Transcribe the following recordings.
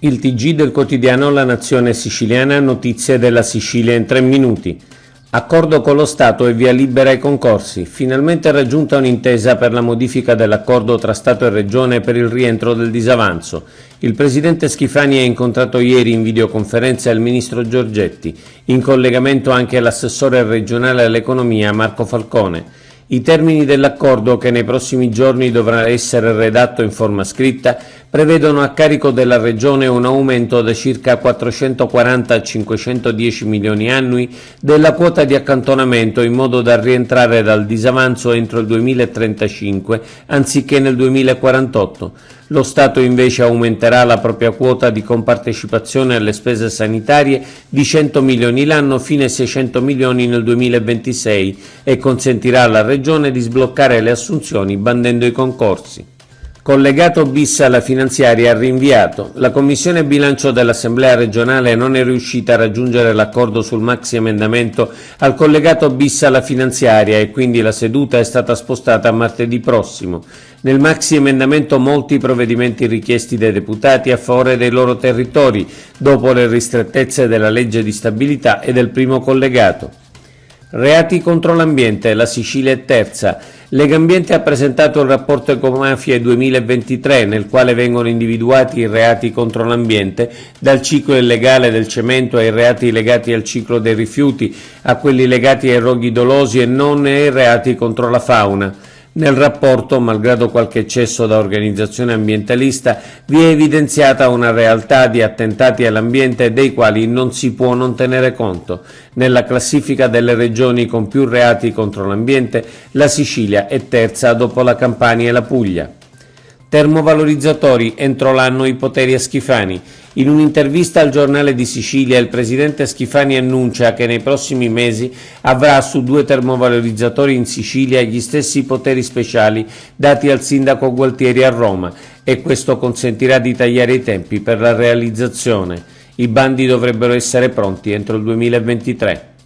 Il TG del quotidiano La Nazione Siciliana, notizie della Sicilia in 3 minuti. Accordo con lo Stato e via libera ai concorsi. Finalmente raggiunta un'intesa per la modifica dell'accordo tra Stato e Regione per il rientro del disavanzo. Il presidente Schifani ha incontrato ieri in videoconferenza il ministro Giorgetti, in collegamento anche l'assessore regionale all'economia Marco Falcone. I termini dell'accordo, che nei prossimi giorni dovrà essere redatto in forma scritta, prevedono a carico della Regione un aumento da circa 440 a 510 milioni annui della quota di accantonamento, in modo da rientrare dal disavanzo entro il 2035 anziché nel 2048. Lo Stato invece aumenterà la propria quota di compartecipazione alle spese sanitarie di 100 milioni l'anno fino ai 600 milioni nel 2026 e consentirà alla Regione di sbloccare le assunzioni bandendo i concorsi. Collegato bis alla finanziaria rinviato. La Commissione Bilancio dell'Assemblea regionale non è riuscita a raggiungere l'accordo sul maxi emendamento al collegato bis alla finanziaria e quindi la seduta è stata spostata a martedì prossimo. Nel maxi emendamento molti provvedimenti richiesti dai deputati a favore dei loro territori, dopo le ristrettezze della legge di stabilità e del primo collegato. Reati contro l'ambiente, la Sicilia è terza. Legambiente ha presentato il rapporto Ecomafie 2023, nel quale vengono individuati i reati contro l'ambiente, dal ciclo illegale del cemento ai reati legati al ciclo dei rifiuti, a quelli legati ai roghi dolosi e non ai reati contro la fauna. Nel rapporto, malgrado qualche eccesso da organizzazione ambientalista, vi è evidenziata una realtà di attentati all'ambiente dei quali non si può non tenere conto. Nella classifica delle regioni con più reati contro l'ambiente, la Sicilia è terza dopo la Campania e la Puglia. Termovalorizzatori, entro l'anno i poteri a Schifani. In un'intervista al Giornale di Sicilia, il presidente Schifani annuncia che nei prossimi mesi avrà su 2 termovalorizzatori in Sicilia gli stessi poteri speciali dati al sindaco Gualtieri a Roma, e questo consentirà di tagliare i tempi per la realizzazione. I bandi dovrebbero essere pronti entro il 2023.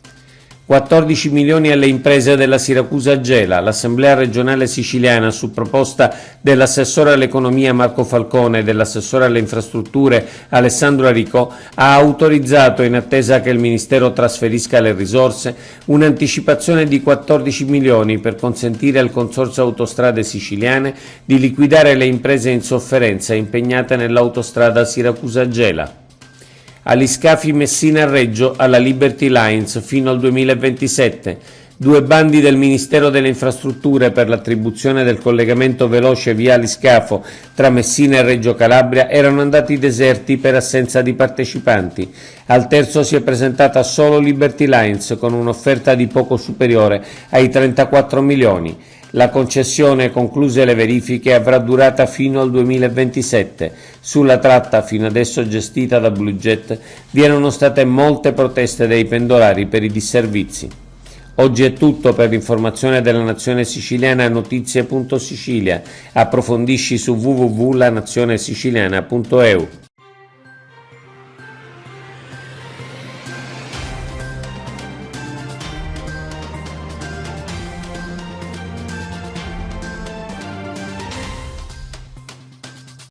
14 milioni alle imprese della Siracusa Gela. L'Assemblea regionale siciliana, su proposta dell'assessore all'economia Marco Falcone e dell'assessore alle infrastrutture Alessandro Arico, ha autorizzato, in attesa che il Ministero trasferisca le risorse, un'anticipazione di 14 milioni per consentire al Consorzio Autostrade Siciliane di liquidare le imprese in sofferenza impegnate nell'autostrada Siracusa Gela. Agli scafi Messina-Reggio alla Liberty Lines fino al 2027. 2 bandi del Ministero delle Infrastrutture per l'attribuzione del collegamento veloce via Aliscafo tra Messina e Reggio Calabria erano andati deserti per assenza di partecipanti. Al terzo si è presentata solo Liberty Lines con un'offerta di poco superiore ai 34 milioni. La concessione, concluse le verifiche, avrà durata fino al 2027. Sulla tratta, fino adesso gestita da Bluejet, vi erano state molte proteste dei pendolari per i disservizi. Oggi è tutto. Per l'informazione della Nazione Siciliana, notizie.sicilia. Approfondisci su www.lanazionesiciliana.eu.